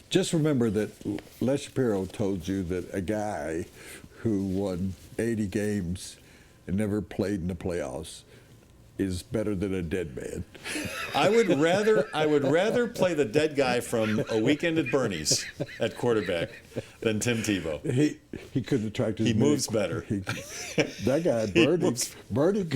Just remember that Les Shapiro told you that a guy who won 80 games and never played in the playoffs is better than a dead man. I would rather play the dead guy from A Weekend at Bernie's at quarterback than Tim Tebow. He couldn't attract. He moves better. That guy, Bernie.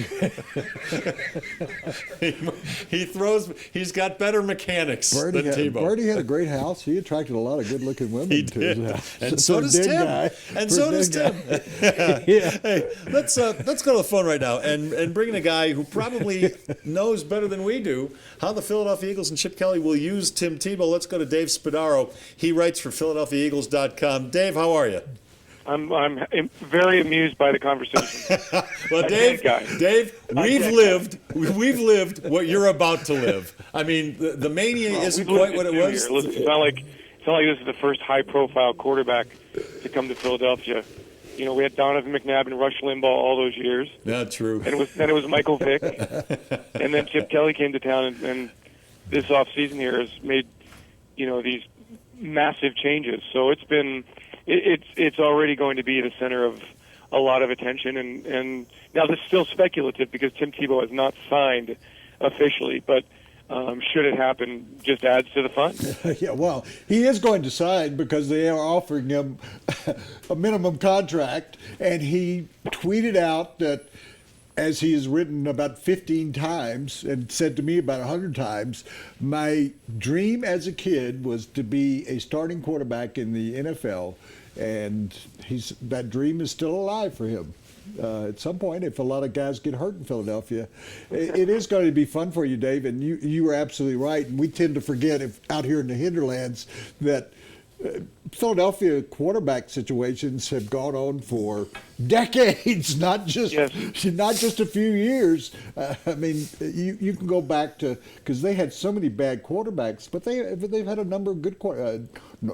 He throws. He's got better mechanics than Tebow. Bernie had a great house. He attracted a lot of good-looking women to his house. And so does Tim. And so does Tim. Yeah. Hey, let's go to the phone right now and bring in a guy who probably knows better than we do how the Philadelphia Eagles and Chip Kelly will use Tim Tebow. Let's go to Dave Spadaro. He writes for PhiladelphiaEagles.com. Dave, how are you? I'm very amused by the conversation. Well, Dave, we've lived what you're about to live. I mean, the mania isn't quite what it was. Listen, it's not like this is the first high-profile quarterback to come to Philadelphia. You know, we had Donovan McNabb and Rush Limbaugh all those years. Yeah, true. And it was Michael Vick. And then Chip Kelly came to town, and this offseason here has made, these massive changes. So it's already going to be the center of a lot of attention. And now this is still speculative because Tim Tebow has not signed officially, but should it happen, just adds to the fun. Yeah, well, he is going to sign because they are offering him a minimum contract, and he tweeted out that, as he has written about 15 times and said to me about 100 times, my dream as a kid was to be a starting quarterback in the NFL, and that dream is still alive for him. At some point, if a lot of guys get hurt in Philadelphia, it is going to be fun for you, Dave. And you were absolutely right. And we tend to forget out here in the hinterlands that Philadelphia quarterback situations have gone on for decades, not just a few years. I mean, you can go back to, because they had so many bad quarterbacks, but they've had a number of good quarterbacks.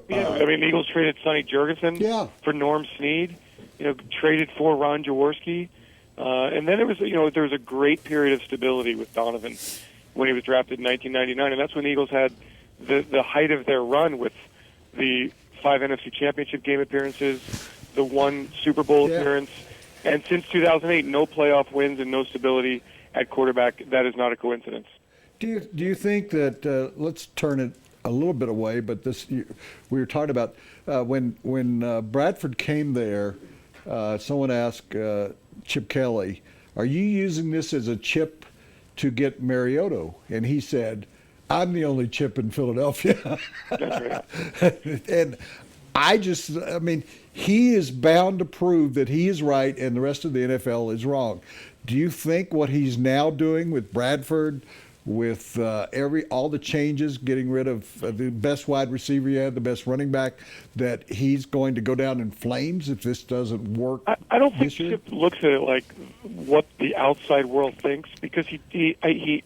I mean, the Eagles traded Sonny Jurgensen for Norm Snead. Traded for Ron Jaworski. And then there was a great period of stability with Donovan when he was drafted in 1999, and that's when the Eagles had the height of their run with the 5 NFC Championship game appearances, the 1 Super Bowl appearance, and since 2008, no playoff wins and no stability at quarterback. That is not a coincidence. Do you think that let's turn it a little bit away, but we were talking about when Bradford came there. Someone asked Chip Kelly, are you using this as a chip to get Mariota? And he said, I'm the only chip in Philadelphia. That's right. And I mean, he is bound to prove that he is right and the rest of the NFL is wrong. Do you think what he's now doing with Bradford, with all the changes, getting rid of the best wide receiver you had, the best running back, that he's going to go down in flames if this doesn't work? I don't think Chip looks at it like what the outside world thinks, because he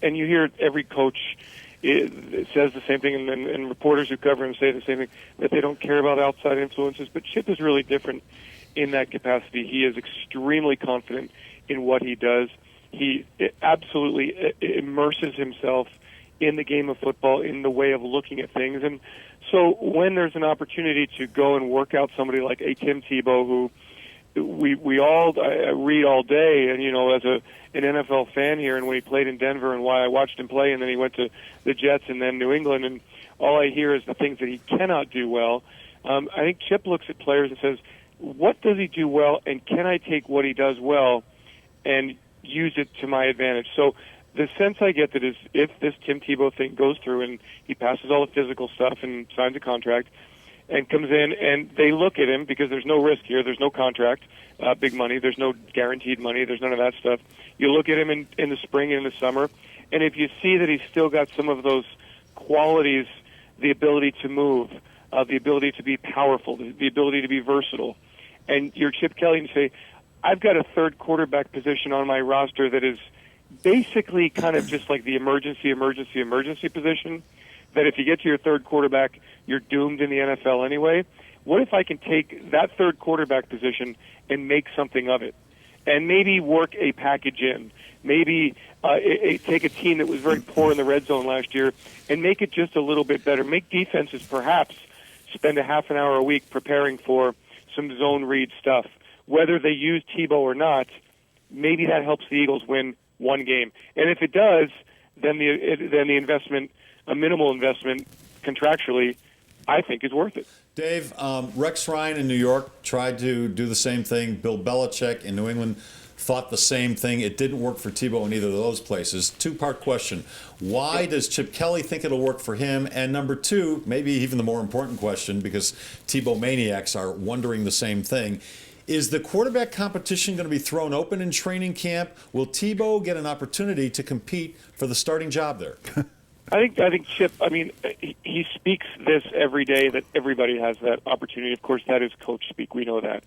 and you hear every coach it says the same thing, and reporters who cover him say the same thing, that they don't care about outside influences. But Chip is really different in that capacity. He is extremely confident in what he does. He absolutely immerses himself in the game of football, in the way of looking at things. And so when there's an opportunity to go and work out somebody like a Tim Tebow, who we all read all day, and as an NFL fan here, and when he played in Denver, and why I watched him play, and then he went to the Jets and then New England, and all I hear is the things that he cannot do well. I think Chip looks at players and says, what does he do well, and can I take what he does well and use it to my advantage? So the sense I get that is, if this Tim Tebow thing goes through and he passes all the physical stuff and signs a contract and comes in, and they look at him, because there's no risk here, there's no contract, big money, there's no guaranteed money, there's none of that stuff. You look at him in the spring and in the summer, and if you see that he's still got some of those qualities, the ability to move, the ability to be powerful, the ability to be versatile, and you're Chip Kelly and say, I've got a third quarterback position on my roster that is basically kind of just like the emergency position, that if you get to your third quarterback, you're doomed in the NFL anyway. What if I can take that third quarterback position and make something of it? And maybe work a package in. Maybe take a team that was very poor in the red zone last year and make it just a little bit better. Make defenses perhaps spend a half an hour a week preparing for some zone read stuff. Whether they use Tebow or not, maybe that helps the Eagles win one game. And if it does, then the investment, a minimal investment contractually, I think is worth it. Dave, Rex Ryan in New York tried to do the same thing. Bill Belichick in New England thought the same thing. It didn't work for Tebow in either of those places. Two-part question. Why does Chip Kelly think it'll work for him? And number two, maybe even the more important question, because Tebow maniacs are wondering the same thing, is the quarterback competition going to be thrown open in training camp? Will Tebow get an opportunity to compete for the starting job there? I think Chip, I mean, he speaks this every day, that everybody has that opportunity. Of course, that is coach speak. We know that.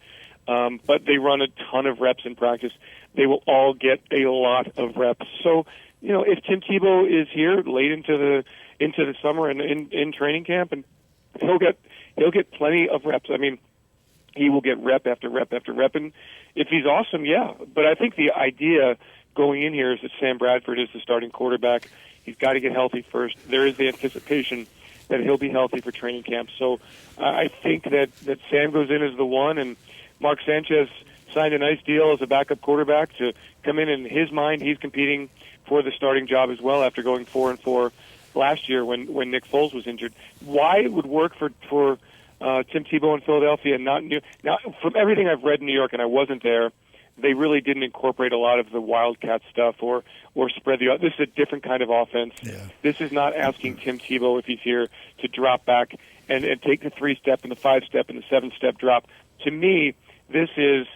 But they run a ton of reps in practice. They will all get a lot of reps. So, if Tim Tebow is here late into the summer and in training camp, and he'll get plenty of reps. I mean, he will get rep after rep after rep, and if he's awesome, yeah. But I think the idea going in here is that Sam Bradford is the starting quarterback. He's got to get healthy first. There is the anticipation that he'll be healthy for training camp. So I think that Sam goes in as the one, and Mark Sanchez signed a nice deal as a backup quarterback to come in his mind, he's competing for the starting job as well after going 4-4 last year when Nick Foles was injured. Why it would work for Tim Tebow in Philadelphia and not New. Now, from everything I've read in New York, and I wasn't there, they really didn't incorporate a lot of the Wildcat stuff or spread the. This is a different kind of offense. Yeah. This is not asking Tim Tebow, if he's here, to drop back and take the 3-step and the 5-step and the 7-step drop. To me, this is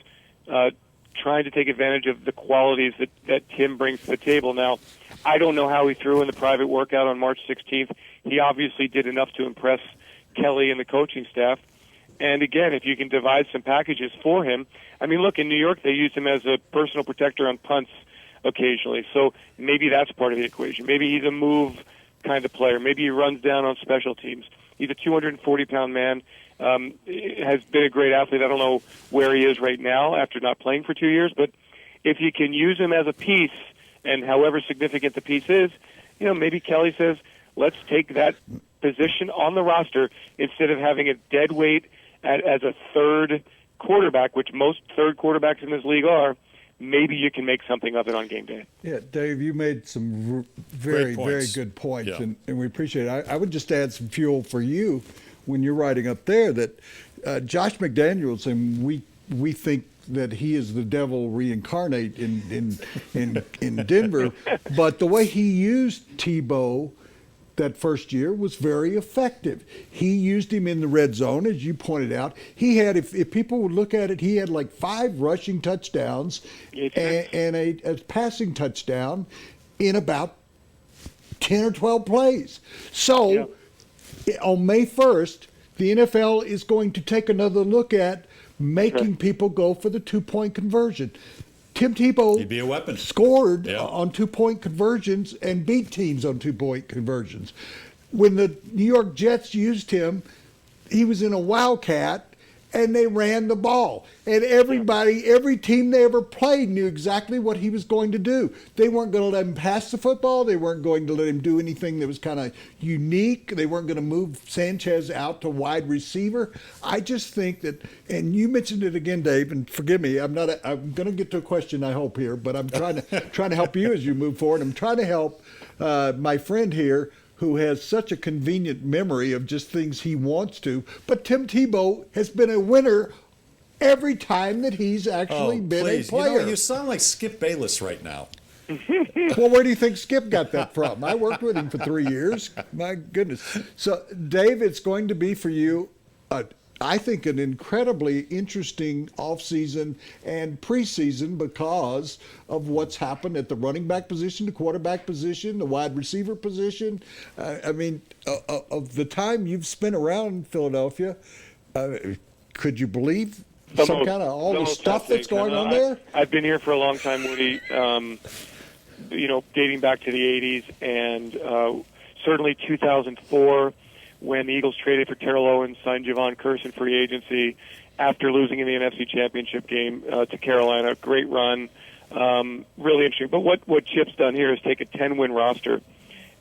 trying to take advantage of the qualities that Tim brings to the table. Now, I don't know how he threw in the private workout on March 16th. He obviously did enough to impress Kelly and the coaching staff. And again, if you can devise some packages for him, I mean, look, in New York, they use him as a personal protector on punts occasionally. So maybe that's part of the equation. Maybe he's a move kind of player. Maybe he runs down on special teams. He's a 240-pound man, has been a great athlete. I don't know where he is right now after not playing for 2 years, but if you can use him as a piece, and however significant the piece is, maybe Kelly says, let's take that position on the roster instead of having a dead weight as a third quarterback, which most third quarterbacks in this league are. Maybe you can make something of it on game day. Yeah, Dave, you made some very good points, yeah. and we appreciate it. I would just add some fuel for you when you're writing up there that Josh McDaniels, and we think that he is the devil reincarnate in Denver, but the way he used Tebow that first year was very effective. He used him in the red zone, as you pointed out. He had, if people would look at it, he had like 5 rushing touchdowns and a passing touchdown in about 10 or 12 plays. So on May 1st, the NFL is going to take another look at making people go for the 2-point conversion. Tim Tebow He'd be a weapon. scored on 2-point conversions and beat teams on 2-point conversions. When the New York Jets used him, he was in a Wildcat, and they ran the ball. And every team they ever played knew exactly what he was going to do. They weren't going to let him pass the football. They weren't going to let him do anything that was kind of unique. They weren't going to move Sanchez out to wide receiver. I just think that, and you mentioned it again, Dave, and forgive me, I'm going to get to a question, I hope, here, but I'm trying to help you as you move forward. I'm trying to help my friend here, who has such a convenient memory of just things he wants to. But Tim Tebow has been a winner every time that he's actually been a player. You sound like Skip Bayless right now. Well, where do you think Skip got that from? I worked with him for 3 years. My goodness. So, Dave, it's going to be for you, I think, an incredibly interesting offseason and preseason because of what's happened at the running back position, the quarterback position, the wide receiver position. Of the time you've spent around Philadelphia, could you believe some kind of all the stuff that's going on there? I've been here for a long time, Woody, dating back to the 80s and certainly 2004, when the Eagles traded for Terrell Owens, signed Javon Curse in free agency after losing in the NFC Championship game to Carolina. Great run, really interesting. But what Chip's done here is take a 10-win roster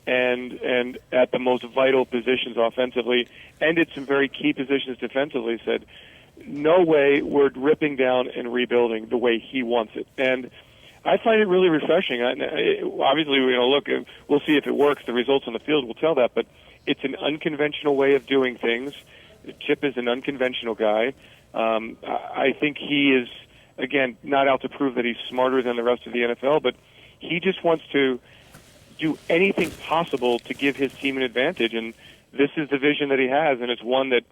and at the most vital positions offensively, and at some very key positions defensively, said, no way we're ripping down and rebuilding the way he wants it. And I find it really refreshing. Obviously, look, we'll see if it works. The results on the field will tell that, but it's an unconventional way of doing things. Chip is an unconventional guy. I think he is, again, not out to prove that he's smarter than the rest of the NFL, but he just wants to do anything possible to give his team an advantage, and this is the vision that he has, and it's one that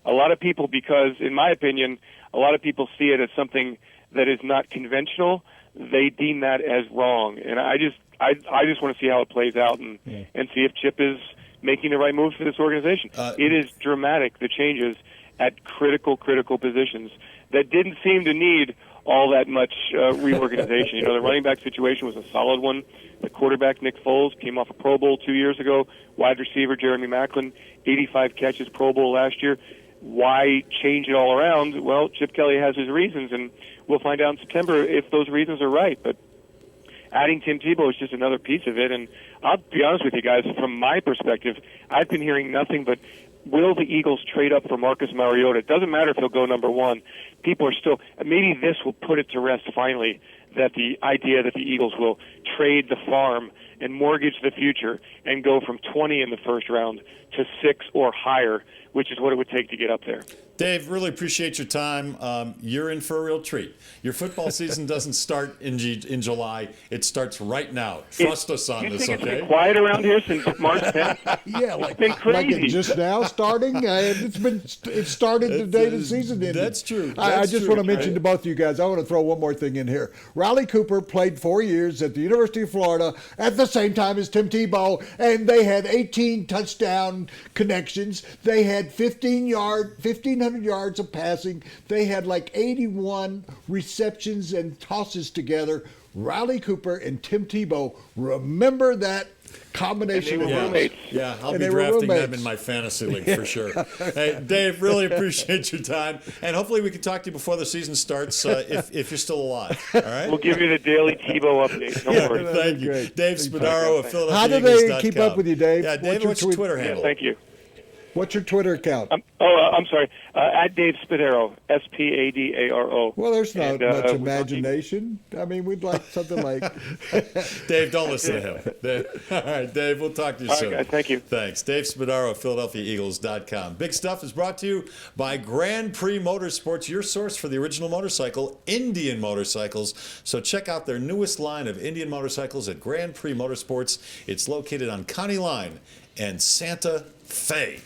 a lot of people, because in my opinion, a lot of people see it as something that is not conventional. They deem that as wrong, and I just want to see how it plays out and see if Chip is making the right moves for this organization. It is dramatic, the changes at critical positions that didn't seem to need all that much reorganization. The running back situation was a solid one. The quarterback, Nick Foles, came off a Pro Bowl 2 years ago. Wide receiver, Jeremy Maclin, 85 catches, Pro Bowl last year. Why change it all around? Well, Chip Kelly has his reasons, and we'll find out in September if those reasons are right. But adding Tim Tebow is just another piece of it. And I'll be honest with you guys, from my perspective, I've been hearing nothing but, will the Eagles trade up for Marcus Mariota? It doesn't matter if he'll go number one. People are still, maybe this will put it to rest finally, that the idea that the Eagles will trade the farm and mortgage the future and go from 20 in the first round to 6 or higher, which is what it would take to get up there. Dave, really appreciate your time. You're in for a real treat. Your football season doesn't start in July. It starts right now. Trust us on this, okay? Okay? It's been quiet around here since March 10th. Yeah, it's been crazy. Like it just now starting. It started the day the season ended. That's true. I just want to mention to both of you guys, I want to throw one more thing in here. Riley Cooper played 4 years at the University of Florida at the same time as Tim Tebow, and they had 18 touchdown connections. They had 1,500 yards of passing. They had like 81 receptions and tosses together. Riley Cooper and Tim Tebow, remember that combination of roommates. Yeah, I'll be drafting them in my fantasy league for sure. Hey, Dave, really appreciate your time, and hopefully we can talk to you before the season starts if you're still alive. All right? We'll give you the daily Tebow update. Don't worry. Thank you. Great. Dave Spadaro of Philadelphia. How do they keep up with you, Dave? Yeah, Dave, what's your Twitter handle? Thank you. What's your Twitter account? I'm sorry. At Dave Spadaro, Spadaro. Well, there's not much imagination. I mean, we'd like something like... Dave, don't listen to him. All right, Dave, we'll talk to you soon. All right, guys, thank you. Thanks. Dave Spadaro of PhiladelphiaEagles.com. Big Stuff is brought to you by Grand Prix Motorsports, your source for the original motorcycle, Indian Motorcycles. So check out their newest line of Indian motorcycles at Grand Prix Motorsports. It's located on County Line and Santa Fe.